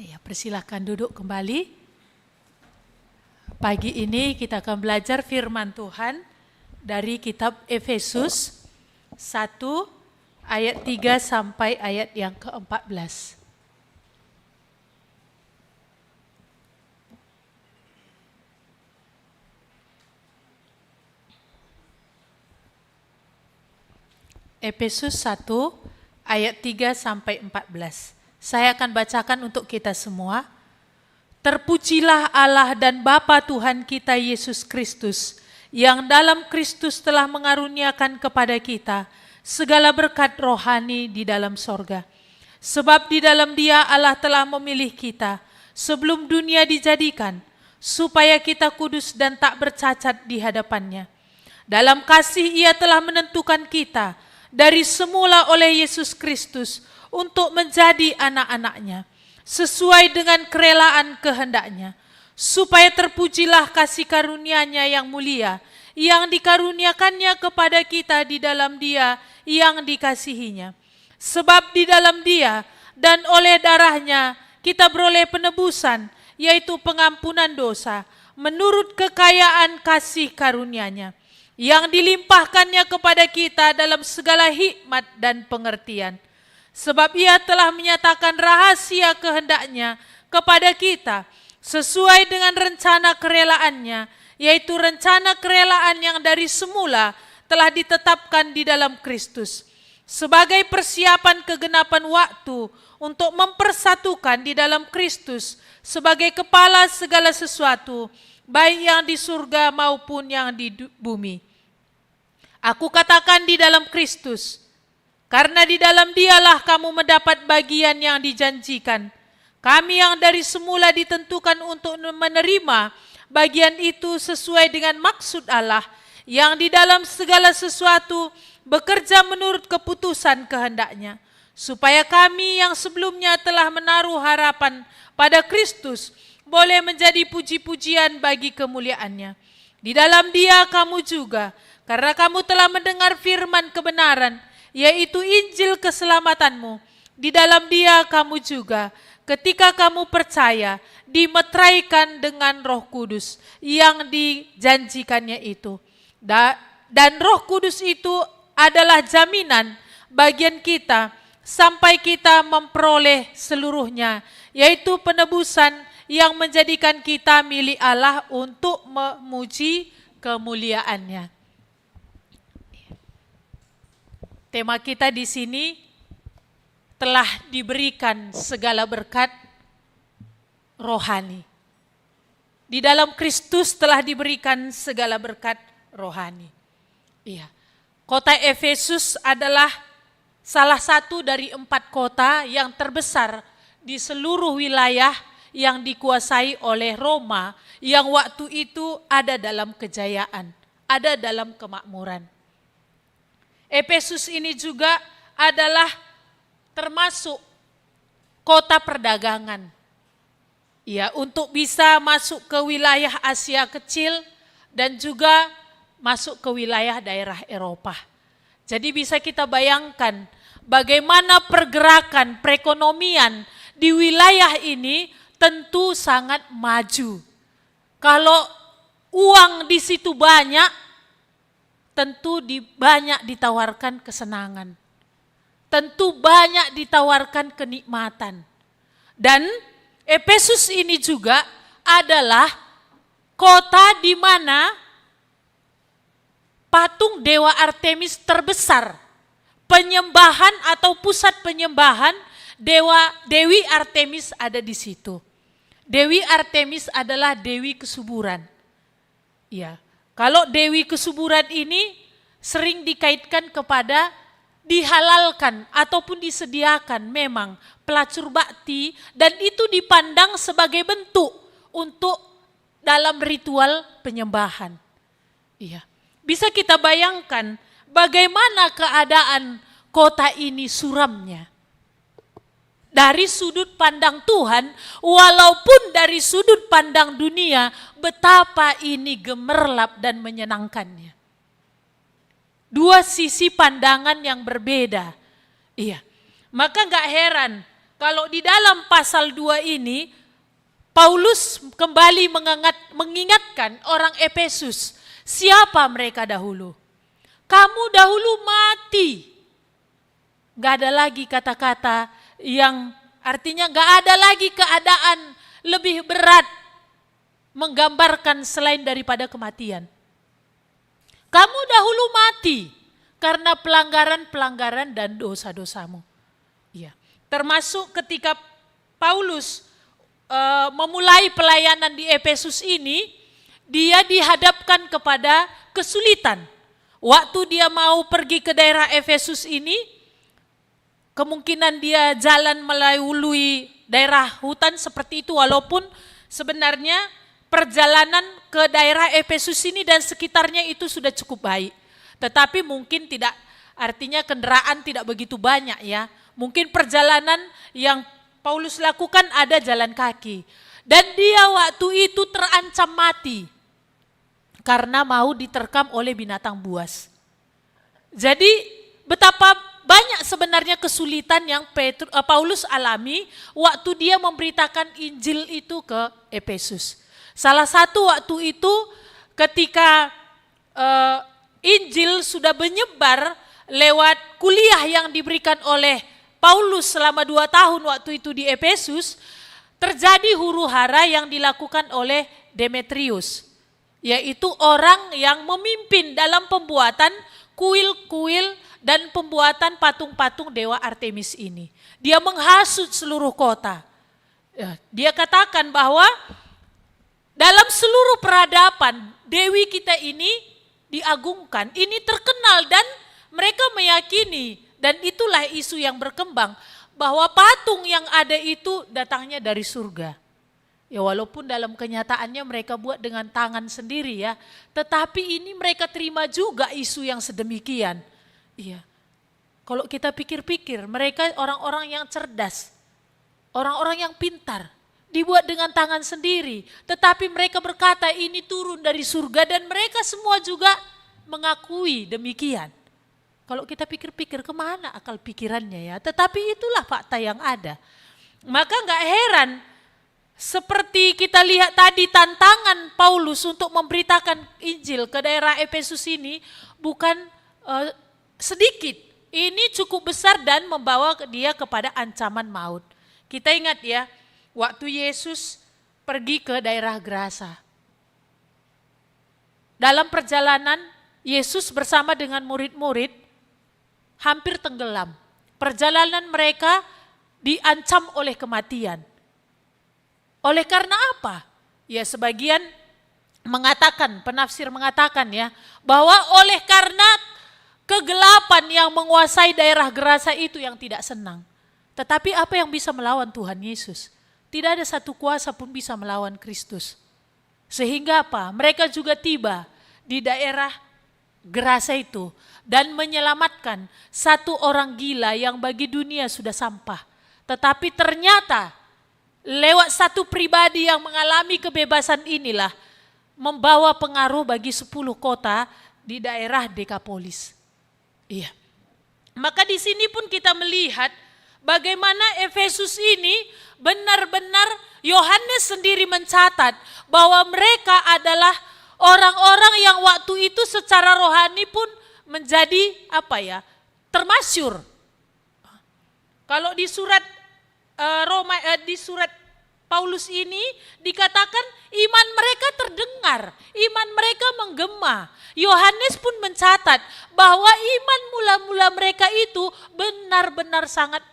Ya, persilahkan duduk kembali. Pagi ini kita akan belajar firman Tuhan dari kitab Efesus 1 ayat 3 sampai ayat yang ke-14. Efesus 1 ayat 3 sampai 14. Saya akan bacakan untuk kita semua. Terpujilah Allah dan Bapa Tuhan kita Yesus Kristus, yang dalam Kristus telah mengaruniakan kepada kita segala berkat rohani di dalam sorga. Sebab di dalam Dia Allah telah memilih kita sebelum dunia dijadikan, supaya kita kudus dan tak bercacat di hadapan-Nya. Dalam kasih Ia telah menentukan kita dari semula oleh Yesus Kristus untuk menjadi anak-anak-Nya, sesuai dengan kerelaan kehendak-Nya, supaya terpujilah kasih karunia-Nya yang mulia, yang dikaruniakannya kepada kita di dalam Dia yang dikasihinya. Sebab di dalam Dia dan oleh darah-Nya kita beroleh penebusan, yaitu pengampunan dosa, menurut kekayaan kasih karunia-Nya, yang dilimpahkannya kepada kita dalam segala hikmat dan pengertian. Sebab Ia telah menyatakan rahasia kehendak-Nya kepada kita sesuai dengan rencana kerelaan-Nya, yaitu rencana kerelaan yang dari semula telah ditetapkan di dalam Kristus, sebagai persiapan kegenapan waktu untuk mempersatukan di dalam Kristus sebagai kepala segala sesuatu, baik yang di surga maupun yang di bumi. Aku katakan di dalam Kristus, karena di dalam Dialah kamu mendapat bagian yang dijanjikan. Kami yang dari semula ditentukan untuk menerima bagian itu sesuai dengan maksud Allah, yang di dalam segala sesuatu bekerja menurut keputusan kehendak-Nya, supaya kami yang sebelumnya telah menaruh harapan pada Kristus boleh menjadi puji-pujian bagi kemuliaan-Nya. Di dalam Dia kamu juga, karena kamu telah mendengar firman kebenaran, yaitu Injil keselamatanmu, di dalam Dia kamu juga, ketika kamu percaya, dimeteraikan dengan Roh Kudus yang dijanjikannya itu. Dan Roh Kudus itu adalah jaminan bagian kita sampai kita memperoleh seluruhnya, yaitu penebusan yang menjadikan kita milik Allah untuk memuji kemuliaan-Nya. Tema kita di sini, telah diberikan segala berkat rohani. Di dalam Kristus telah diberikan segala berkat rohani. Iya. Kota Efesus adalah salah satu dari 4 kota yang terbesar di seluruh wilayah yang dikuasai oleh Roma, yang waktu itu ada dalam kejayaan, ada dalam kemakmuran. Efesus ini juga adalah termasuk kota perdagangan. Ya, untuk bisa masuk ke wilayah Asia kecil dan juga masuk ke wilayah daerah Eropa. Jadi bisa kita bayangkan bagaimana pergerakan perekonomian di wilayah ini tentu sangat maju. Kalau uang di situ banyak, tentu banyak ditawarkan kesenangan. Tentu banyak ditawarkan kenikmatan. Dan Efesus ini juga adalah kota di mana patung Dewa Artemis terbesar. Penyembahan atau pusat penyembahan Dewi Artemis ada di situ. Dewi Artemis adalah dewi kesuburan. Ya. Kalau dewi kesuburan ini sering dikaitkan kepada dihalalkan ataupun disediakan memang pelacur bakti, dan itu dipandang sebagai bentuk untuk dalam ritual penyembahan. Iya. Bisa kita bayangkan bagaimana keadaan kota ini suramnya. Dari sudut pandang Tuhan, walaupun dari sudut pandang dunia, betapa ini gemerlap dan menyenangkannya. 2 sisi pandangan yang berbeda. Iya. Maka gak heran kalau di dalam pasal 2 ini, Paulus kembali mengingatkan orang Efesus, siapa mereka dahulu. Kamu dahulu mati. Gak ada lagi kata-kata yang artinya gak ada lagi keadaan lebih berat menggambarkan selain daripada kematian. Kamu dahulu mati karena pelanggaran-pelanggaran dan dosa-dosamu. Ya. Termasuk ketika Paulus memulai pelayanan di Efesus ini, dia dihadapkan kepada kesulitan. Waktu dia mau pergi ke daerah Efesus ini, kemungkinan dia jalan melalui daerah hutan seperti itu, walaupun sebenarnya perjalanan ke daerah Efesus ini dan sekitarnya itu sudah cukup baik. Tetapi mungkin tidak, artinya kendaraan tidak begitu banyak ya. Mungkin perjalanan yang Paulus lakukan ada jalan kaki. Dan dia waktu itu terancam mati karena mau diterkam oleh binatang buas. Jadi betapa banyak sebenarnya kesulitan yang Paulus alami waktu dia memberitakan Injil itu ke Efesus. Salah satu waktu itu ketika Injil sudah menyebar lewat kuliah yang diberikan oleh Paulus selama 2 tahun waktu itu di Efesus, terjadi huru-hara yang dilakukan oleh Demetrius, yaitu orang yang memimpin dalam pembuatan kuil-kuil dan pembuatan patung-patung dewa Artemis ini. Dia menghasut seluruh kota. Dia katakan bahwa dalam seluruh peradaban dewi kita ini diagungkan, ini terkenal dan mereka meyakini. Dan itulah isu yang berkembang, bahwa patung yang ada itu datangnya dari surga. Ya walaupun dalam kenyataannya mereka buat dengan tangan sendiri ya, tetapi ini mereka terima juga isu yang sedemikian. Iya. Kalau kita pikir-pikir, mereka orang-orang yang cerdas, orang-orang yang pintar, dibuat dengan tangan sendiri. Tetapi mereka berkata ini turun dari surga dan mereka semua juga mengakui demikian. Kalau kita pikir-pikir kemana akal pikirannya ya. Tetapi itulah fakta yang ada. Maka gak heran seperti kita lihat tadi tantangan Paulus untuk memberitakan Injil ke daerah Efesus ini bukan sedikit. Ini cukup besar dan membawa dia kepada ancaman maut. Kita ingat ya, waktu Yesus pergi ke daerah Gerasa. Dalam perjalanan Yesus bersama dengan murid-murid hampir tenggelam. Perjalanan mereka diancam oleh kematian. Oleh karena apa? Ya sebagian mengatakan, penafsir mengatakan ya, bahwa oleh karena kegelapan yang menguasai daerah Gerasa itu yang tidak senang. Tetapi apa yang bisa melawan Tuhan Yesus? Tidak ada satu kuasa pun bisa melawan Kristus. Sehingga apa? Mereka juga tiba di daerah Gerasa itu dan menyelamatkan satu orang gila yang bagi dunia sudah sampah. Tetapi ternyata lewat satu pribadi yang mengalami kebebasan inilah membawa pengaruh bagi 10 kota di daerah Dekapolis. Iya. Maka di sini pun kita melihat bagaimana Efesus ini benar-benar Yohanes sendiri mencatat bahwa mereka adalah orang-orang yang waktu itu secara rohani pun menjadi termasyur. Kalau di surat di surat Paulus ini dikatakan iman mereka terdengar, iman mereka menggema. Yohanes pun mencatat bahwa iman mula-mula mereka itu benar-benar sangat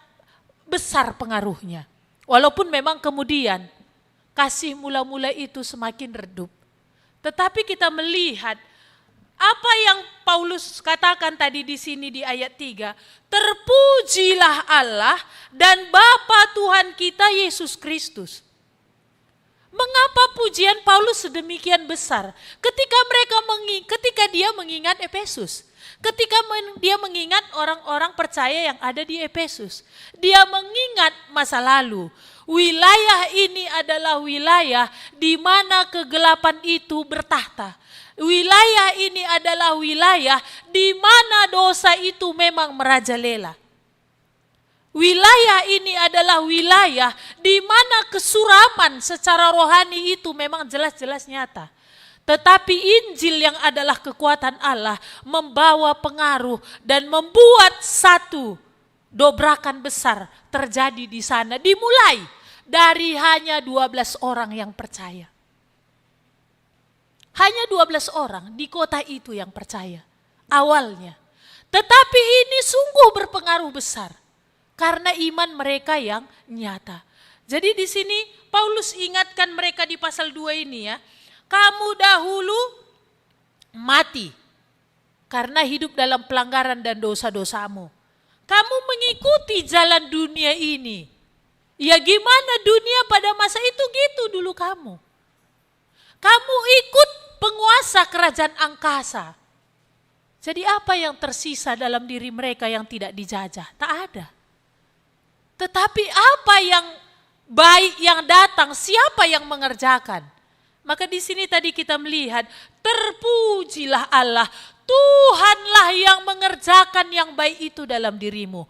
besar pengaruhnya. Walaupun memang kemudian kasih mula-mula itu semakin redup. Tetapi kita melihat apa yang Paulus katakan tadi di sini di ayat 3. Terpujilah Allah dan Bapa Tuhan kita Yesus Kristus. Mengapa pujian Paulus sedemikian besar? Ketika dia mengingat Efesus. Ketika dia mengingat orang-orang percaya yang ada di Efesus. Dia mengingat masa lalu. Wilayah ini adalah wilayah di mana kegelapan itu bertahta. Wilayah ini adalah wilayah di mana dosa itu memang merajalela. Wilayah ini adalah wilayah di mana kesuraman secara rohani itu memang jelas-jelas nyata. Tetapi Injil yang adalah kekuatan Allah membawa pengaruh dan membuat satu dobrakan besar terjadi di sana. Dimulai dari hanya 12 orang yang percaya. Hanya 12 orang di kota itu yang percaya awalnya. Tetapi ini sungguh berpengaruh besar karena iman mereka yang nyata. Jadi di sini Paulus ingatkan mereka di pasal 2 ini ya. Kamu dahulu mati karena hidup dalam pelanggaran dan dosa-dosamu. Kamu mengikuti jalan dunia ini. Ya gimana dunia pada masa itu gitu dulu kamu. Kamu ikut penguasa kerajaan angkasa. Jadi apa yang tersisa dalam diri mereka yang tidak dijajah? Tak ada. Tetapi apa yang baik yang datang, siapa yang mengerjakan? Maka di sini tadi kita melihat, terpujilah Allah, Tuhanlah yang mengerjakan yang baik itu dalam dirimu.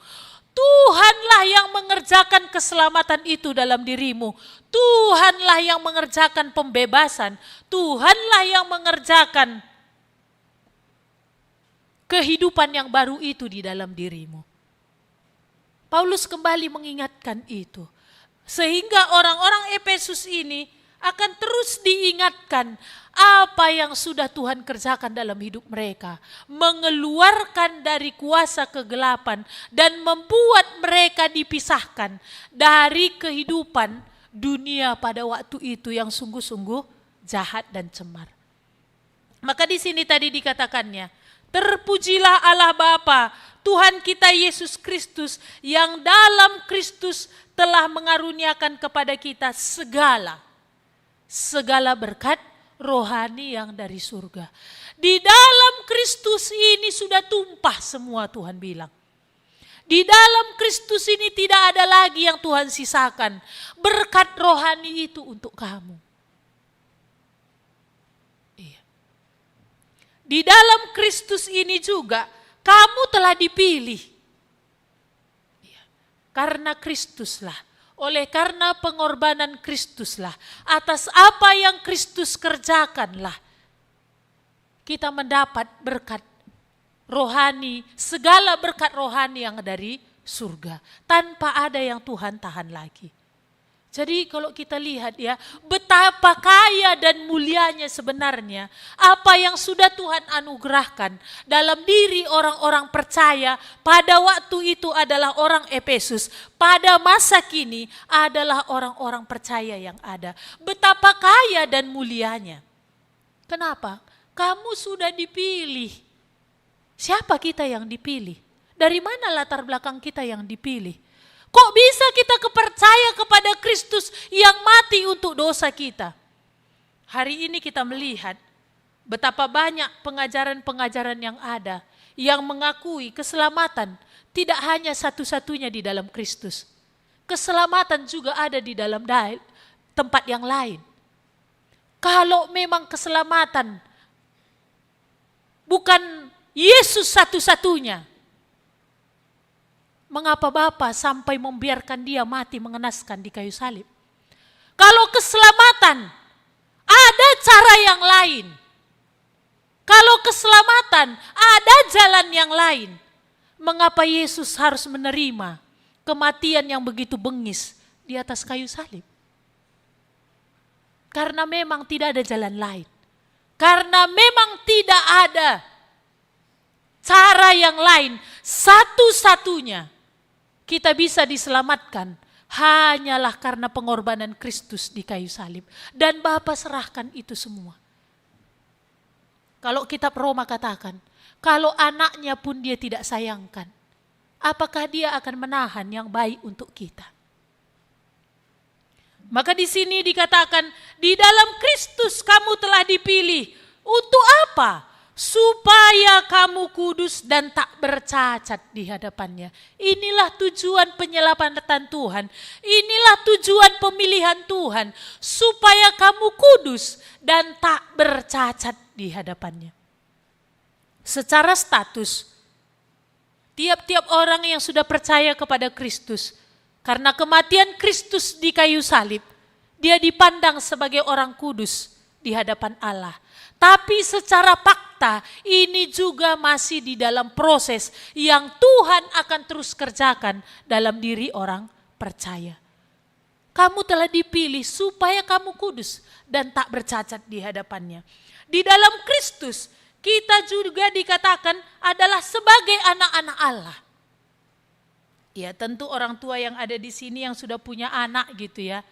Tuhanlah yang mengerjakan keselamatan itu dalam dirimu. Tuhanlah yang mengerjakan pembebasan. Tuhanlah yang mengerjakan kehidupan yang baru itu di dalam dirimu. Paulus kembali mengingatkan itu. Sehingga orang-orang Efesus ini akan terus diingatkan apa yang sudah Tuhan kerjakan dalam hidup mereka. Mengeluarkan dari kuasa kegelapan dan membuat mereka dipisahkan dari kehidupan dunia pada waktu itu yang sungguh-sungguh jahat dan cemar. Maka di sini tadi dikatakannya, terpujilah Allah Bapa, Tuhan kita Yesus Kristus yang dalam Kristus telah mengaruniakan kepada kita segala berkat rohani yang dari surga. Di dalam Kristus ini sudah tumpah semua, Tuhan bilang. Di dalam Kristus ini tidak ada lagi yang Tuhan sisakan. Berkat rohani itu untuk kamu. Iya. Di dalam Kristus ini juga kamu telah dipilih. Iya. Karena Kristuslah. Oleh karena pengorbanan Kristuslah, atas apa yang Kristus kerjakanlah, kita mendapat berkat rohani, segala berkat rohani yang dari surga. Tanpa ada yang Tuhan tahan lagi. Jadi kalau kita lihat ya, betapa kaya dan mulianya sebenarnya apa yang sudah Tuhan anugerahkan dalam diri orang-orang percaya pada waktu itu adalah orang Efesus. Pada masa kini adalah orang-orang percaya yang ada. Betapa kaya dan mulianya. Kenapa? Kamu sudah dipilih. Siapa kita yang dipilih? Dari mana latar belakang kita yang dipilih? Kok bisa kita percaya kepada Kristus yang mati untuk dosa kita? Hari ini kita melihat betapa banyak pengajaran-pengajaran yang ada yang mengakui keselamatan tidak hanya satu-satunya di dalam Kristus. Keselamatan juga ada di dalam tempat yang lain. Kalau memang keselamatan bukan Yesus satu-satunya, mengapa Bapa sampai membiarkan dia mati mengenaskan di kayu salib? Kalau keselamatan ada cara yang lain. Kalau keselamatan ada jalan yang lain. Mengapa Yesus harus menerima kematian yang begitu bengis di atas kayu salib? Karena memang tidak ada jalan lain. Karena memang tidak ada cara yang lain. Satu-satunya kita bisa diselamatkan hanyalah karena pengorbanan Kristus di kayu salib. Dan Bapa serahkan itu semua. Kalau kitab Roma katakan, kalau anaknya pun dia tidak sayangkan, apakah dia akan menahan yang baik untuk kita? Maka di sini dikatakan, di dalam Kristus kamu telah dipilih. Untuk apa? Supaya kamu kudus dan tak bercacat di hadapannya. Inilah tujuan penyelamatan Tuhan. Inilah tujuan pemilihan Tuhan. Supaya kamu kudus dan tak bercacat di hadapannya. Secara status, tiap-tiap orang yang sudah percaya kepada Kristus, karena kematian Kristus di kayu salib, dia dipandang sebagai orang kudus di hadapan Allah. Tapi secara fakta ini juga masih di dalam proses yang Tuhan akan terus kerjakan dalam diri orang percaya. Kamu telah dipilih supaya kamu kudus dan tak bercacat di hadapannya. Di dalam Kristus kita juga dikatakan adalah sebagai anak-anak Allah. Ya tentu orang tua yang ada di sini yang sudah punya anak gitu ya.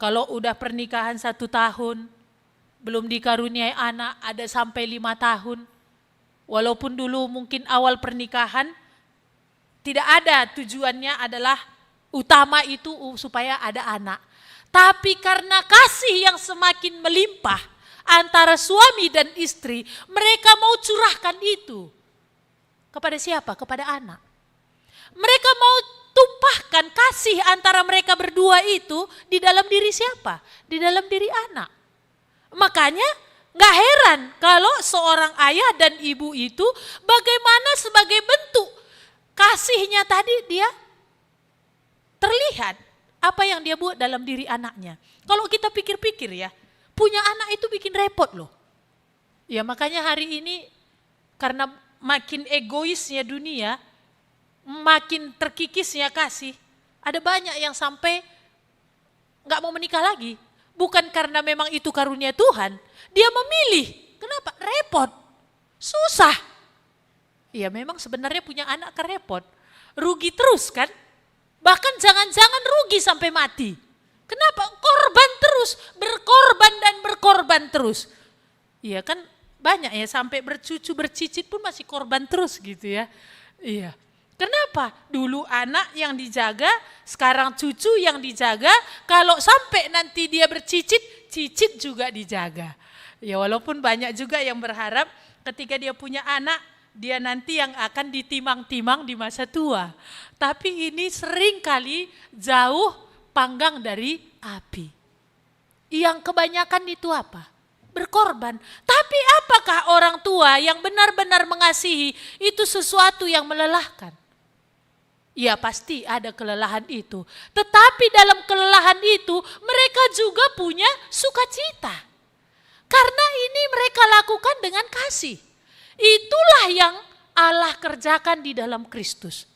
Kalau udah pernikahan 1 tahun, belum dikaruniai anak ada sampai 5 tahun. Walaupun dulu mungkin awal pernikahan tidak ada tujuannya adalah utama itu supaya ada anak. Tapi karena kasih yang semakin melimpah antara suami dan istri, mereka mau curahkan itu. Kepada siapa? Kepada anak. Mereka mau tumpahkan kasih antara mereka berdua itu di dalam diri siapa? Di dalam diri anak. Makanya gak heran kalau seorang ayah dan ibu itu bagaimana sebagai bentuk kasihnya tadi dia terlihat apa yang dia buat dalam diri anaknya. Kalau kita pikir-pikir ya, punya anak itu bikin repot loh. Ya makanya hari ini karena makin egoisnya dunia, makin terkikisnya kasih, ada banyak yang sampai gak mau menikah lagi. Bukan karena memang itu karunia Tuhan, dia memilih. Kenapa? Repot, susah. Ya memang sebenarnya punya anak kan repot. Rugi terus kan? Bahkan jangan-jangan rugi sampai mati. Kenapa? Korban terus, berkorban dan berkorban terus. Iya kan banyak ya sampai bercucu bercicit pun masih korban terus gitu ya. Iya. Kenapa? Dulu anak yang dijaga, sekarang cucu yang dijaga, kalau sampai nanti dia bercicit, cicit juga dijaga. Ya walaupun banyak juga yang berharap ketika dia punya anak, dia nanti yang akan ditimang-timang di masa tua. Tapi ini sering kali jauh panggang dari api. Yang kebanyakan itu apa? Berkorban. Tapi apakah orang tua yang benar-benar mengasihi itu sesuatu yang melelahkan? Ya pasti ada kelelahan itu. Tetapi dalam kelelahan itu mereka juga punya sukacita. Karena ini mereka lakukan dengan kasih. Itulah yang Allah kerjakan di dalam Kristus.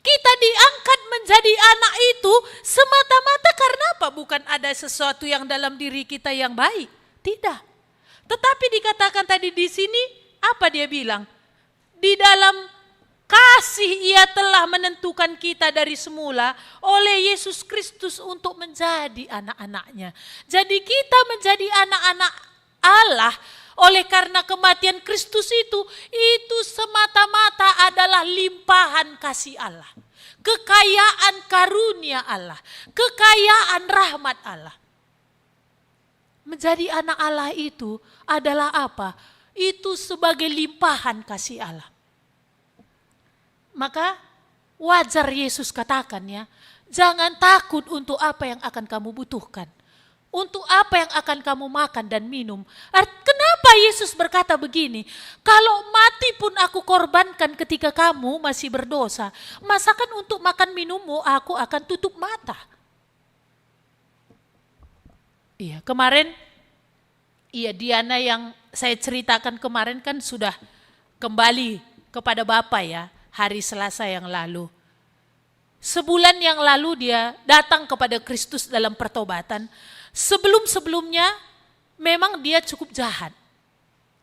Kita diangkat menjadi anak itu semata-mata karena apa? Bukan ada sesuatu yang dalam diri kita yang baik. Tidak. Tetapi dikatakan tadi di sini, apa dia bilang? Di dalam kasih ia telah menentukan kita dari semula oleh Yesus Kristus untuk menjadi anak-anaknya. Jadi kita menjadi anak-anak Allah oleh karena kematian Kristus itu semata-mata adalah limpahan kasih Allah. Kekayaan karunia Allah, kekayaan rahmat Allah. Menjadi anak Allah itu adalah apa? Itu sebagai limpahan kasih Allah. Maka wajar Yesus katakan ya, jangan takut untuk apa yang akan kamu butuhkan. Untuk apa yang akan kamu makan dan minum. Kenapa Yesus berkata begini? Kalau mati pun aku korbankan ketika kamu masih berdosa. Masakan untuk makan minummu aku akan tutup mata. Iya kemarin, Diana yang saya ceritakan kemarin kan sudah kembali kepada Bapa ya. Hari Selasa yang lalu. Sebulan yang lalu dia datang kepada Kristus dalam pertobatan. Sebelum-sebelumnya memang dia cukup jahat.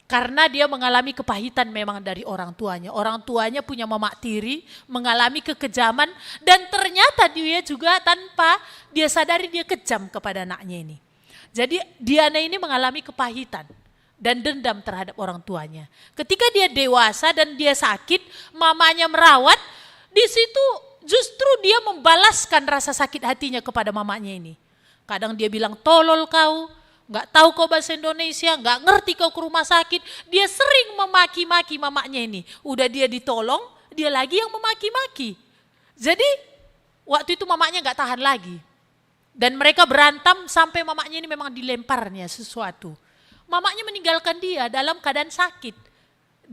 Karena dia mengalami kepahitan memang dari orang tuanya. Orang tuanya punya mamak tiri, mengalami kekejaman. Dan ternyata dia juga tanpa dia sadari dia kejam kepada anaknya ini. Jadi Diana ini mengalami kepahitan dan dendam terhadap orang tuanya. Ketika dia dewasa dan dia sakit, mamanya merawat, di situ justru dia membalaskan rasa sakit hatinya kepada mamanya ini. Kadang dia bilang, tolol kau, gak tahu kau bahasa Indonesia, gak ngerti kau ke rumah sakit. Dia sering memaki-maki mamanya ini. Udah dia ditolong, dia lagi yang memaki-maki. Jadi waktu itu mamanya gak tahan lagi. Dan mereka berantem sampai mamanya ini memang dilemparnya sesuatu. Mamanya meninggalkan dia dalam keadaan sakit.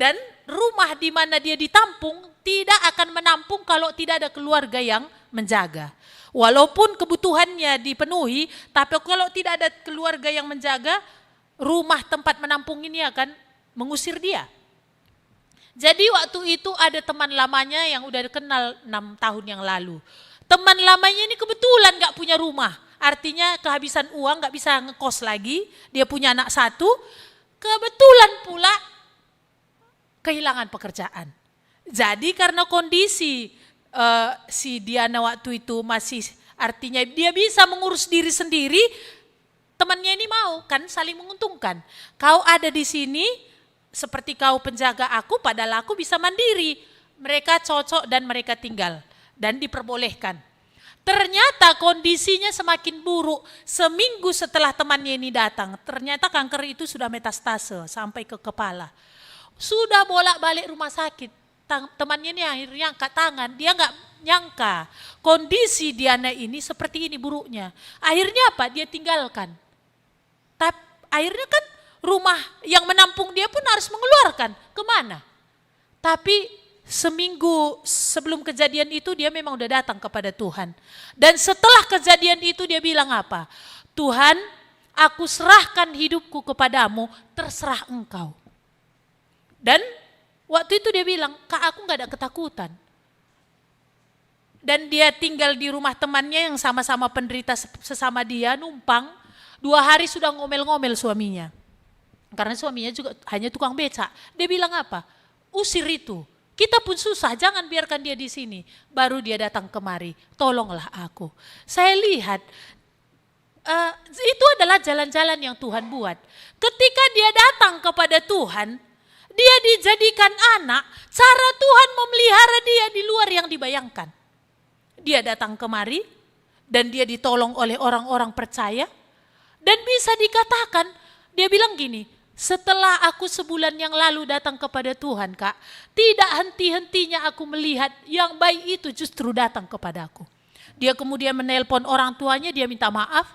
Dan rumah di mana dia ditampung tidak akan menampung kalau tidak ada keluarga yang menjaga. Walaupun kebutuhannya dipenuhi, tapi kalau tidak ada keluarga yang menjaga, rumah tempat menampung ini akan mengusir dia. Jadi waktu itu ada teman lamanya yang udah kenal 6 tahun yang lalu. Teman lamanya ini kebetulan gak punya rumah. Artinya kehabisan uang, gak bisa ngekos lagi. Dia punya anak 1. Kebetulan pula kehilangan pekerjaan. Jadi karena kondisi si Diana waktu itu masih, artinya dia bisa mengurus diri sendiri, temannya ini mau kan, saling menguntungkan. Kau ada di sini seperti kau penjaga aku, padahal aku bisa mandiri. Mereka cocok dan mereka tinggal dan diperbolehkan. Ternyata kondisinya semakin buruk. Seminggu setelah temannya ini datang, ternyata kanker itu sudah metastase sampai ke kepala. Sudah bolak-balik rumah sakit. Temannya ini akhirnya angkat tangan, dia nggak nyangka kondisi Diana ini seperti ini buruknya. Akhirnya apa? Dia tinggalkan. Tapi akhirnya kan rumah yang menampung dia pun harus mengeluarkan. Kemana? Tapi seminggu sebelum kejadian itu dia memang udah datang kepada Tuhan. Dan setelah kejadian itu dia bilang apa? Tuhan, aku serahkan hidupku kepadamu, terserah engkau. Dan waktu itu dia bilang, Kak, aku gak ada ketakutan. Dan dia tinggal di rumah temannya yang sama-sama penderita sesama dia, numpang. 2 hari sudah ngomel-ngomel suaminya. Karena suaminya juga hanya tukang becak. Dia bilang apa? Usir itu. Kita pun susah, jangan biarkan dia di sini. Baru dia datang kemari, tolonglah aku. Saya lihat, itu adalah jalan-jalan yang Tuhan buat. Ketika dia datang kepada Tuhan, dia dijadikan anak, cara Tuhan memelihara dia di luar yang dibayangkan. Dia datang kemari dan dia ditolong oleh orang-orang percaya. Dan bisa dikatakan, dia bilang gini, setelah aku sebulan yang lalu datang kepada Tuhan, Kak, tidak henti-hentinya aku melihat yang baik itu justru datang kepadaku. Dia kemudian menelpon orang tuanya, dia minta maaf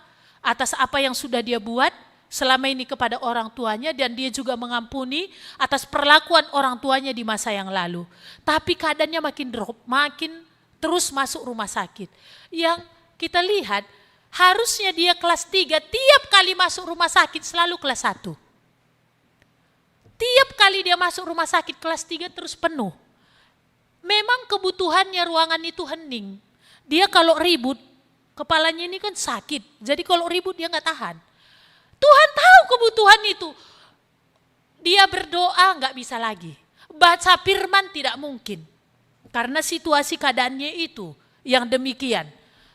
atas apa yang sudah dia buat selama ini kepada orang tuanya, dan dia juga mengampuni atas perlakuan orang tuanya di masa yang lalu. Tapi keadaannya makin drop, makin terus masuk rumah sakit. Yang kita lihat, harusnya dia kelas 3, tiap kali masuk rumah sakit selalu kelas 1. Tiap kali dia masuk rumah sakit kelas 3 terus penuh. Memang kebutuhannya ruangan itu hening. Dia kalau ribut, kepalanya ini kan sakit. Jadi kalau ribut dia gak tahan. Tuhan tahu kebutuhan itu. Dia berdoa nggak bisa lagi. Baca firman tidak mungkin. Karena situasi keadaannya itu yang demikian.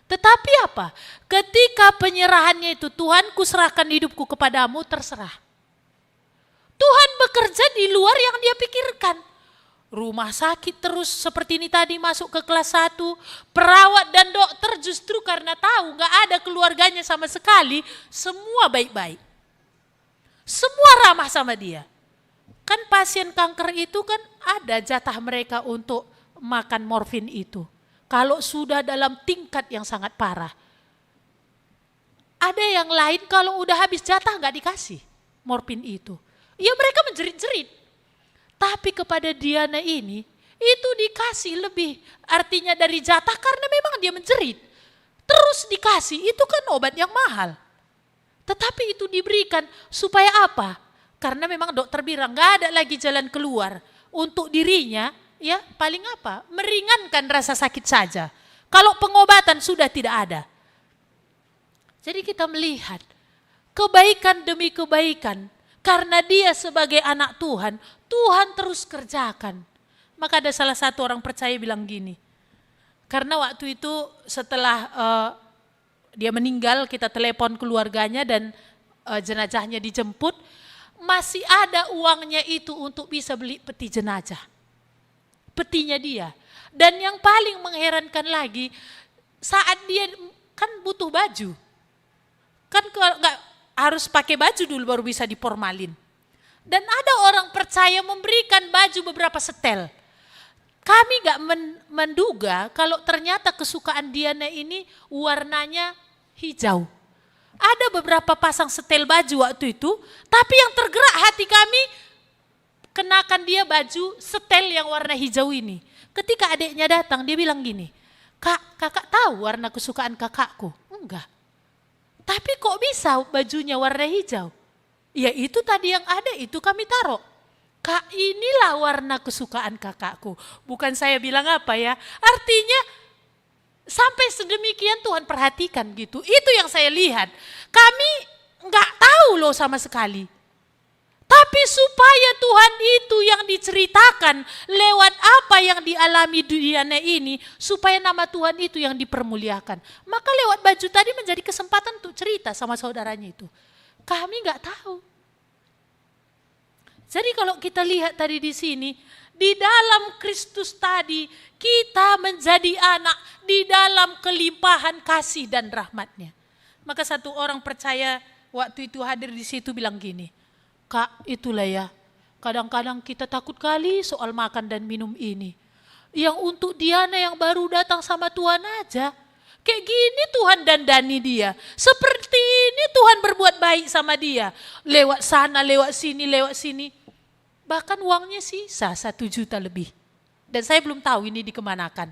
Tetapi apa? Ketika penyerahannya itu, Tuhan kuserahkan hidupku kepadamu, terserah. Tuhan bekerja di luar yang dia pikirkan. Rumah sakit terus seperti ini tadi masuk ke kelas 1. Perawat dan dokter justru karena tahu gak ada keluarganya sama sekali. Semua baik-baik. Semua ramah sama dia. Kan pasien kanker itu kan ada jatah mereka untuk makan morfin itu. Kalau sudah dalam tingkat yang sangat parah. Ada yang lain kalau udah habis jatah gak dikasih morfin itu. Ya mereka menjerit-jerit. Tapi kepada Diana ini, itu dikasih lebih, artinya dari jatah karena memang dia menjerit. Terus dikasih, itu kan obat yang mahal. Tetapi itu diberikan supaya apa? Karena memang dokter bilang gak ada lagi jalan keluar untuk dirinya, ya paling apa? Meringankan rasa sakit saja. Kalau pengobatan sudah tidak ada. Jadi kita melihat kebaikan demi kebaikan. Karena dia sebagai anak Tuhan, Tuhan terus kerjakan. Maka ada salah satu orang percaya bilang gini, karena waktu itu setelah dia meninggal, kita telepon keluarganya dan jenazahnya dijemput, masih ada uangnya itu untuk bisa beli peti jenazah. Petinya dia. Dan yang paling mengherankan lagi, saat dia kan butuh baju. Kan kalau nggak harus pakai baju dulu baru bisa diformalin. Dan ada orang percaya memberikan baju beberapa setel. Kami gak menduga kalau ternyata kesukaan Diana ini warnanya hijau. Ada beberapa pasang setel baju waktu itu, tapi yang tergerak hati kami, kenakan dia baju setel yang warna hijau ini. Ketika adiknya datang, dia bilang gini, "Kak, kakak tahu warna kesukaan kakakku?" "Enggak." "Tapi kok bisa bajunya warna hijau?" "Ya itu tadi yang ada, itu kami taruh." "Kak, inilah warna kesukaan kakakku." Bukan saya bilang apa ya, artinya sampai sedemikian Tuhan perhatikan gitu. Itu yang saya lihat. Kami nggak tahu loh sama sekali. Tapi supaya Tuhan itu yang diceritakan lewat apa yang dialami dunia ini, supaya nama Tuhan itu yang dipermuliakan. Maka lewat baju tadi menjadi kesempatan untuk cerita sama saudaranya itu. Kami nggak tahu. Jadi kalau kita lihat tadi di sini, di dalam Kristus tadi kita menjadi anak di dalam kelimpahan kasih dan rahmat-Nya. Maka satu orang percaya waktu itu hadir di situ bilang gini, "Kak, itulah ya, kadang-kadang kita takut kali soal makan dan minum ini. Yang untuk Diana yang baru datang sama Tuhan aja, kayak gini Tuhan dandani dia. Seperti ini Tuhan berbuat baik sama dia. Lewat sana, lewat sini. Bahkan uangnya sisa 1 juta lebih. Dan saya belum tahu ini dikemanakan.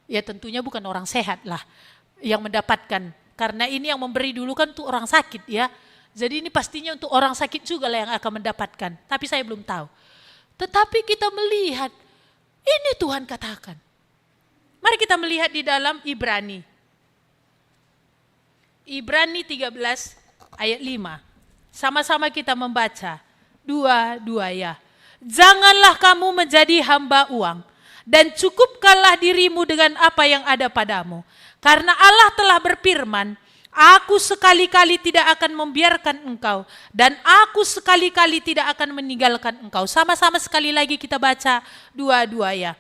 Ya tentunya bukan orang sehat lah yang mendapatkan. Karena ini yang memberi dulu kan untuk orang sakit ya. Jadi ini pastinya untuk orang sakit juga lah yang akan mendapatkan. Tapi saya belum tahu. Tetapi kita melihat, ini Tuhan katakan. Mari kita melihat di dalam Ibrani. Ibrani 13 ayat 5. Sama-sama kita membaca. Dua ya. "Janganlah kamu menjadi hamba uang, dan cukupkanlah dirimu dengan apa yang ada padamu. Karena Allah telah berfirman, Aku sekali-kali tidak akan membiarkan engkau, dan aku sekali-kali tidak akan meninggalkan engkau." Sama-sama sekali lagi kita baca dua ya.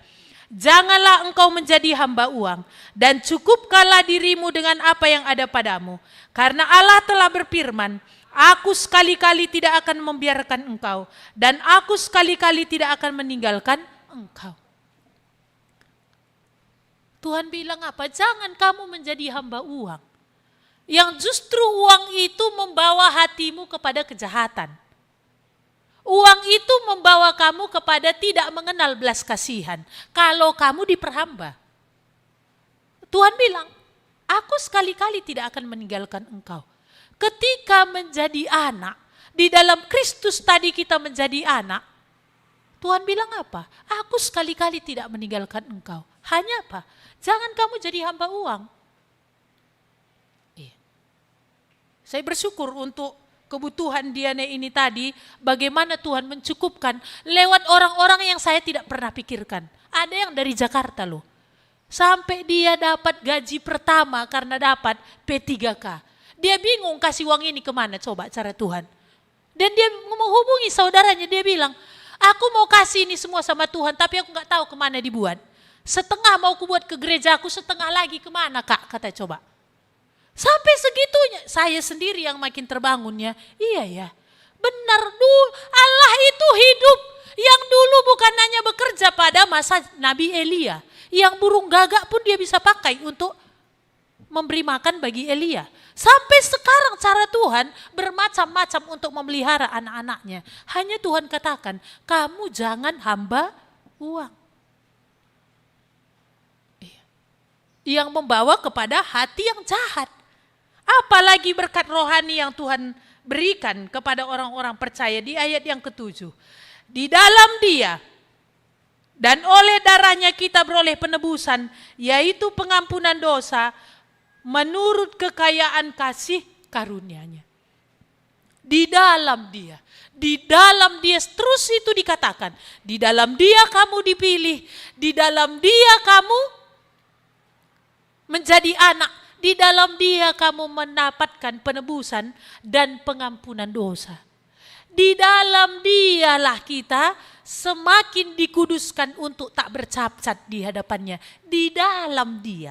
"Janganlah engkau menjadi hamba uang, dan cukupkanlah dirimu dengan apa yang ada padamu. Karena Allah telah berfirman, Aku sekali-kali tidak akan membiarkan engkau, dan aku sekali-kali tidak akan meninggalkan engkau." Tuhan bilang apa? Jangan kamu menjadi hamba uang. Yang justru uang itu membawa hatimu kepada kejahatan. Uang itu membawa kamu kepada tidak mengenal belas kasihan. Kalau kamu diperhamba. Tuhan bilang, "Aku sekali-kali tidak akan meninggalkan engkau." Ketika menjadi anak, di dalam Kristus tadi kita menjadi anak, Tuhan bilang apa? "Aku sekali-kali tidak meninggalkan engkau." Hanya apa? Jangan kamu jadi hamba uang. Saya bersyukur untuk kebutuhan Diana ini tadi, bagaimana Tuhan mencukupkan lewat orang-orang yang saya tidak pernah pikirkan. Ada yang dari Jakarta loh. Sampai dia dapat gaji pertama karena dapat P3K. Dia bingung kasih uang ini kemana, coba cara Tuhan. Dan dia menghubungi saudaranya, dia bilang, "Aku mau kasih ini semua sama Tuhan, tapi aku gak tahu kemana dibuat. Setengah mau aku buat ke gerejaku, setengah lagi kemana Kak?" Kata coba. Sampai segitunya, saya sendiri yang makin terbangunnya. Iya ya, benar dulu Allah itu hidup. Yang dulu bukan hanya bekerja pada masa Nabi Elia. Yang burung gagak pun dia bisa pakai untuk memberi makan bagi Elia. Sampai sekarang cara Tuhan bermacam-macam untuk memelihara anak-anaknya. Hanya Tuhan katakan, kamu jangan hamba uang. Yang membawa kepada hati yang jahat. Apalagi berkat rohani yang Tuhan berikan kepada orang-orang percaya di ayat yang ke-7. Di dalam Dia dan oleh darahnya kita beroleh penebusan, yaitu pengampunan dosa menurut kekayaan kasih karunia-Nya. Di dalam Dia. Di dalam Dia terus itu dikatakan. Di dalam Dia kamu dipilih. Di dalam Dia kamu menjadi anak. Di dalam Dia kamu mendapatkan penebusan dan pengampunan dosa. Di dalam Dialah kita semakin dikuduskan untuk tak bercacat di hadapannya. Di dalam Dia.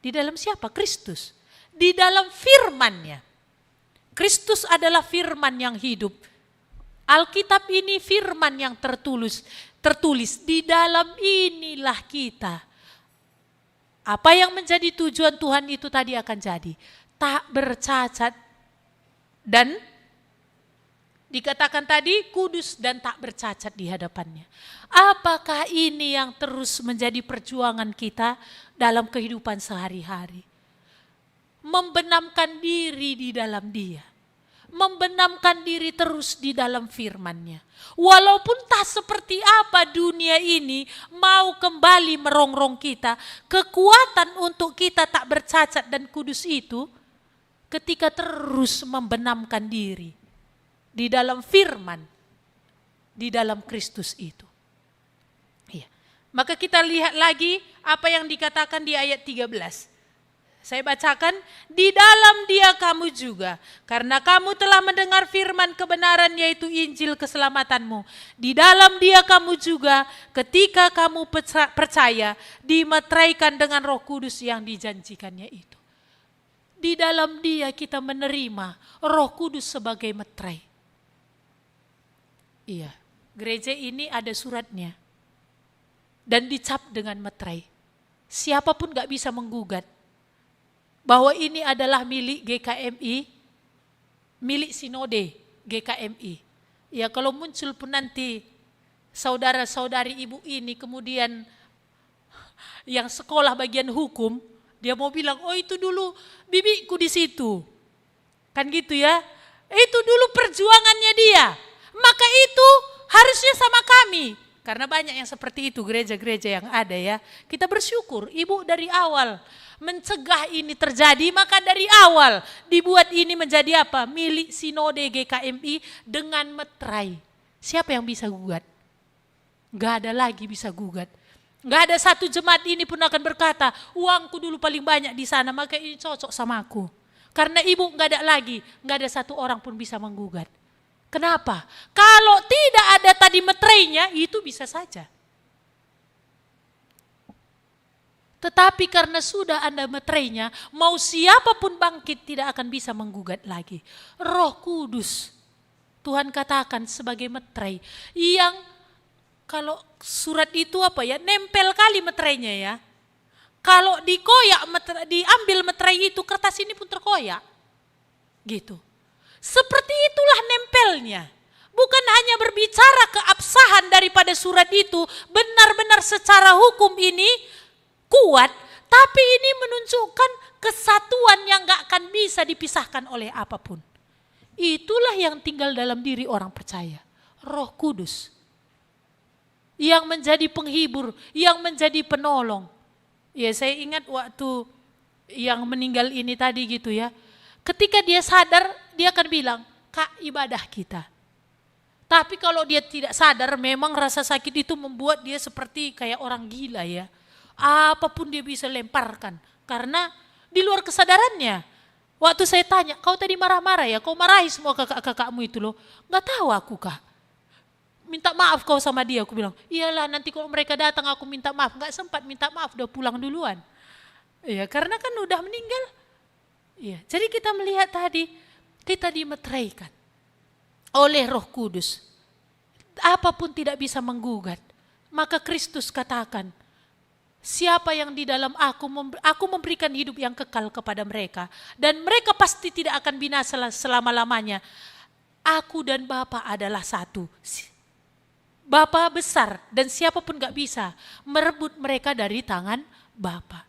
Di dalam siapa? Kristus. Di dalam firman-Nya. Kristus adalah firman yang hidup. Alkitab ini firman yang tertulis. Di dalam inilah kita. Apa yang menjadi tujuan Tuhan itu tadi akan jadi. Tak bercacat dan Dikatakan tadi kudus dan tak bercacat di hadapannya. Apakah ini yang terus menjadi perjuangan kita dalam kehidupan sehari-hari? Membenamkan diri di dalam Dia. Membenamkan diri terus di dalam firman-Nya. Walaupun tak seperti apa dunia ini mau kembali merongrong kita, kekuatan untuk kita tak bercacat dan kudus itu ketika terus membenamkan diri di dalam firman, di dalam Kristus itu. Iya. Maka kita lihat lagi apa yang dikatakan di ayat 13. Saya bacakan, di dalam Dia kamu juga, karena kamu telah mendengar firman kebenaran yaitu Injil keselamatanmu. Di dalam Dia kamu juga, ketika kamu percaya, dimeteraikan dengan Roh Kudus yang dijanjikannya itu. Di dalam Dia kita menerima Roh Kudus sebagai meterai. Iya, gereja ini ada suratnya dan dicap dengan meterai. Siapapun gak bisa menggugat bahwa ini adalah milik GKMI, milik Sinode GKMI. Ya, kalau muncul pun nanti saudara-saudari ibu ini kemudian yang sekolah bagian hukum, dia mau bilang, oh itu dulu bibiku di situ. Kan gitu ya. Itu dulu perjuangannya dia. Maka itu harusnya sama kami. Karena banyak yang seperti itu gereja-gereja yang ada ya. Kita bersyukur ibu dari awal mencegah ini terjadi, maka dari awal dibuat ini menjadi apa? Milik Sinode GKMI dengan meterai. Siapa yang bisa gugat? Gak ada lagi bisa gugat. Gak ada satu jemaat ini pun akan berkata, uangku dulu paling banyak di sana, maka ini cocok sama aku. Karena ibu gak ada lagi, gak ada satu orang pun bisa menggugat. Kenapa? Kalau tidak ada tadi meterainya, itu bisa saja. Tetapi karena sudah ada meterainya, mau siapapun bangkit tidak akan bisa menggugat lagi. Roh Kudus, Tuhan katakan sebagai meterai, yang kalau surat itu apa ya, nempel kali meterainya ya. Kalau dikoyak, diambil meterai itu, kertas ini pun terkoyak. Gitu. Seperti itulah nempelnya. Bukan hanya berbicara keabsahan daripada surat itu, benar-benar secara hukum ini kuat, tapi ini menunjukkan kesatuan yang gak akan bisa dipisahkan oleh apapun. Itulah yang tinggal dalam diri orang percaya. Roh Kudus. Yang menjadi penghibur, yang menjadi penolong. Ya, saya ingat waktu yang meninggal ini tadi gitu ya. Ketika dia sadar, dia akan bilang, Kak, ibadah kita. Tapi kalau dia tidak sadar, memang rasa sakit itu membuat dia seperti kayak orang gila ya. Apapun dia bisa lemparkan. Karena di luar kesadarannya. Waktu saya tanya, kau tadi marah-marah ya, kau marahi semua kakak-kakakmu itu loh. Gak tahu aku Kak. Minta maaf kau sama dia, aku bilang. Iyalah, nanti kalau mereka datang aku minta maaf. Gak sempat minta maaf, udah pulang duluan. Ya, karena kan udah meninggal. Ya, jadi kita melihat tadi, kita dimeteraikan oleh Roh Kudus. Apapun tidak bisa menggugat. Maka Kristus katakan, siapa yang di dalam aku memberikan hidup yang kekal kepada mereka. Dan mereka pasti tidak akan binasa selama-lamanya. Aku dan Bapa adalah satu. Bapa besar dan siapapun gak bisa merebut mereka dari tangan Bapa.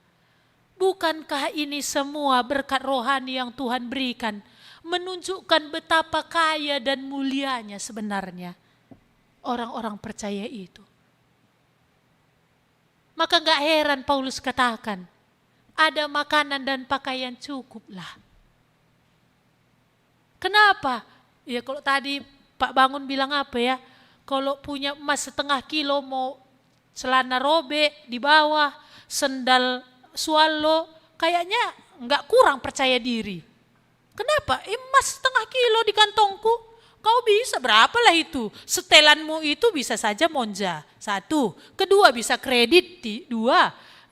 Bukankah ini semua berkat rohani yang Tuhan berikan, menunjukkan betapa kaya dan mulianya sebenarnya orang-orang percaya itu. Maka gak heran Paulus katakan, ada makanan dan pakaian cukuplah. Kenapa? Ya kalau tadi Pak Bangun bilang apa ya, kalau punya emas 0,5 kilo mau celana robek di bawah, sendal swallow, kayaknya nggak kurang percaya diri. Kenapa? Emas 0,5 kilo di kantongku, kau bisa berapalah itu? Setelanmu itu bisa saja Monza, 1. Kedua bisa kredit, 2.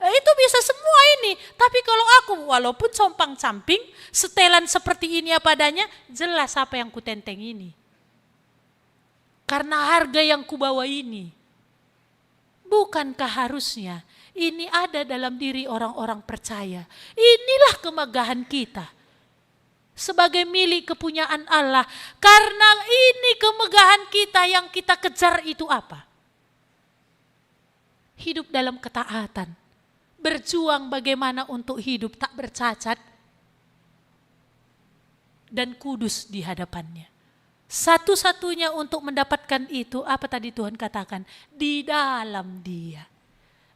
Itu bisa semua ini. Tapi kalau aku walaupun compang-camping, setelan seperti ini apa adanya, jelas apa yang kutenteng ini. Karena harga yang kubawa ini. Bukankah harusnya ini ada dalam diri orang-orang percaya? Inilah kemegahan kita. sebagai milik kepunyaan Allah. Karena ini kemegahan kita, yang kita kejar itu apa? Hidup dalam ketaatan. Berjuang bagaimana untuk hidup tak bercacat dan kudus di hadapannya. Satu-satunya untuk mendapatkan itu, apa tadi Tuhan katakan? Di dalam Dia.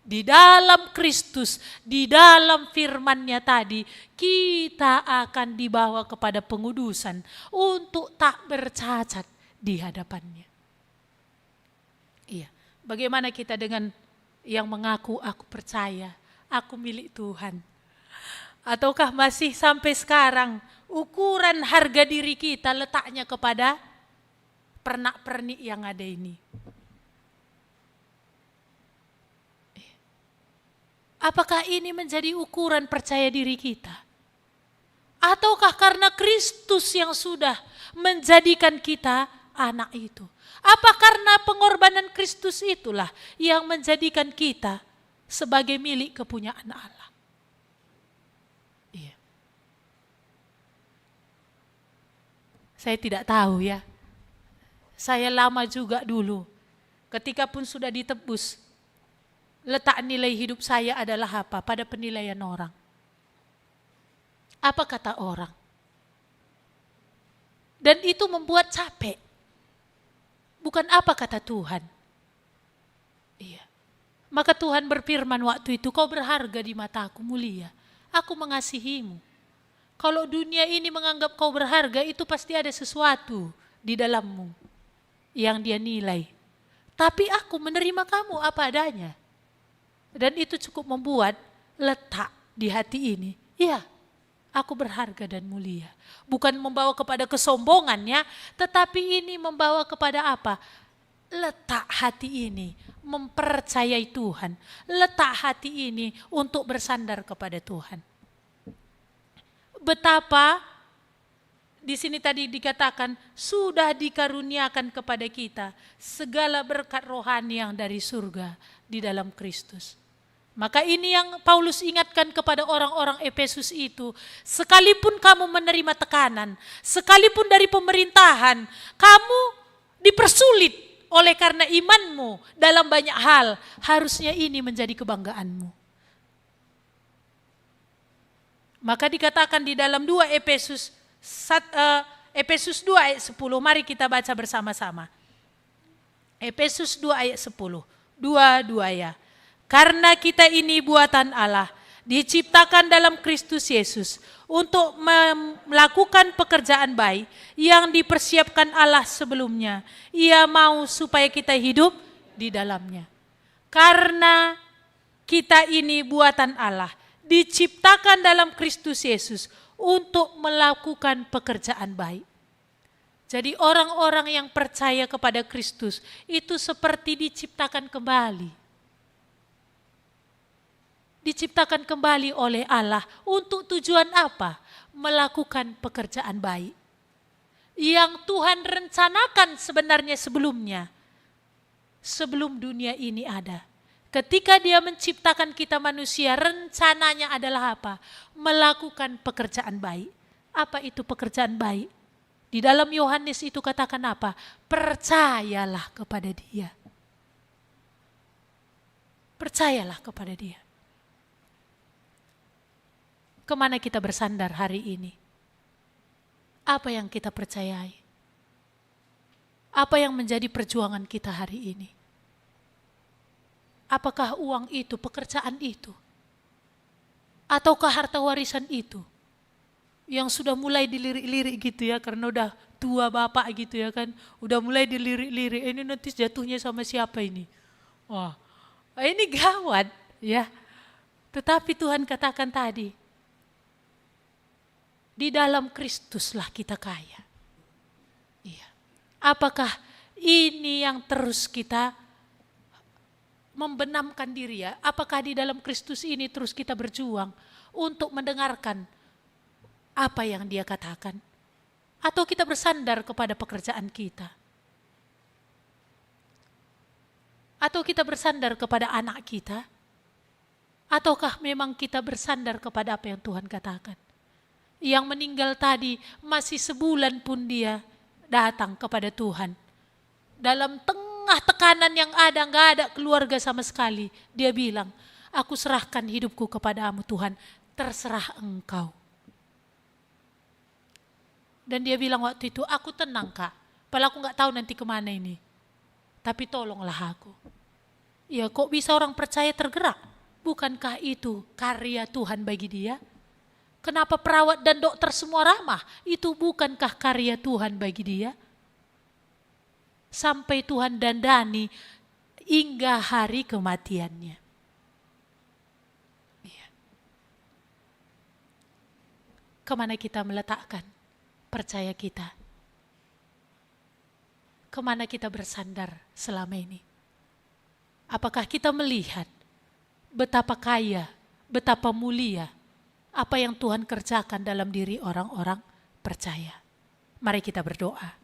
Di dalam Kristus, di dalam firman-Nya tadi, kita akan dibawa kepada pengudusan untuk tak bercacat di hadapannya. Iya, bagaimana kita dengan yang mengaku aku percaya, aku milik Tuhan? Ataukah masih sampai sekarang ukuran harga diri kita letaknya kepada pernak-pernik yang ada ini? Apakah ini menjadi ukuran percaya diri kita? Ataukah karena Kristus yang sudah menjadikan kita anak itu? Apa karena pengorbanan Kristus itulah yang menjadikan kita sebagai milik kepunyaan Allah? Iya. Saya tidak tahu ya. Saya lama juga dulu. Ketika pun sudah ditebus, letak nilai hidup saya adalah apa? Pada penilaian orang. Apa kata orang? Dan itu membuat capek. Bukan apa kata Tuhan. Iya. Maka Tuhan berfirman waktu itu, kau berharga di mataku, mulia. Aku mengasihimu. Kalau dunia ini menganggap kau berharga, itu pasti ada sesuatu di dalammu yang dia nilai. Tapi aku menerima kamu apa adanya. Dan itu cukup membuat letak di hati ini. Iya, aku berharga dan mulia. Bukan membawa kepada kesombongannya, tetapi ini membawa kepada apa? Letak hati ini mempercayai Tuhan. Letak hati ini untuk bersandar kepada Tuhan. Betapa di sini tadi dikatakan sudah dikaruniakan kepada kita segala berkat rohani yang dari surga di dalam Kristus. Maka ini yang Paulus ingatkan kepada orang-orang Efesus itu, sekalipun kamu menerima tekanan, sekalipun dari pemerintahan, kamu dipersulit oleh karena imanmu dalam banyak hal, harusnya ini menjadi kebanggaanmu. Maka dikatakan di dalam 2 Efesus 2 ayat 10, mari kita baca bersama-sama. Efesus 2 ayat 10, 2 ya. Karena kita ini buatan Allah, diciptakan dalam Kristus Yesus untuk melakukan pekerjaan baik yang dipersiapkan Allah sebelumnya. Ia mau supaya kita hidup di dalamnya. Karena kita ini buatan Allah, diciptakan dalam Kristus Yesus untuk melakukan pekerjaan baik. Jadi orang-orang yang percaya kepada Kristus itu seperti diciptakan kembali. Diciptakan kembali oleh Allah untuk tujuan apa? Melakukan pekerjaan baik. Yang Tuhan rencanakan sebenarnya sebelumnya. Sebelum dunia ini ada. Ketika Dia menciptakan kita manusia, rencananya adalah apa? Melakukan pekerjaan baik. Apa itu pekerjaan baik? Di dalam Yohanes itu katakan apa? Percayalah kepada Dia. Percayalah kepada Dia. Kemana kita bersandar hari ini? Apa yang kita percayai? Apa yang menjadi perjuangan kita hari ini? Apakah uang itu, pekerjaan itu? Ataukah harta warisan itu? Yang sudah mulai dilirik-lirik gitu ya, karena udah tua bapak gitu ya kan. Udah mulai dilirik-lirik, ini nanti jatuhnya sama siapa ini? Wah, ini gawat ya. Tetapi Tuhan katakan tadi, di dalam Kristuslah kita kaya. Iya. Apakah ini yang terus kita membenamkan diri ya? Apakah di dalam Kristus ini terus kita berjuang untuk mendengarkan apa yang Dia katakan? Atau kita bersandar kepada pekerjaan kita? Atau kita bersandar kepada anak kita? Ataukah memang kita bersandar kepada apa yang Tuhan katakan? Yang meninggal tadi masih sebulan pun dia datang kepada Tuhan. Dalam tengah tekanan yang ada, gak ada keluarga sama sekali. Dia bilang, aku serahkan hidupku kepadamu Tuhan, terserah engkau. Dan dia bilang waktu itu, aku tenang Kak, padahal aku gak tahu nanti kemana ini. Tapi tolonglah aku. Ya kok bisa orang percaya tergerak? Bukankah itu karya Tuhan bagi dia? Kenapa perawat dan dokter semua ramah? Itu bukankah karya Tuhan bagi dia? Sampai Tuhan dandani hingga hari kematiannya. Iya. Kemana kita meletakkan percaya kita? Kemana kita bersandar selama ini? Apakah kita melihat betapa kaya, betapa mulia apa yang Tuhan kerjakan dalam diri orang-orang percaya? Mari kita berdoa.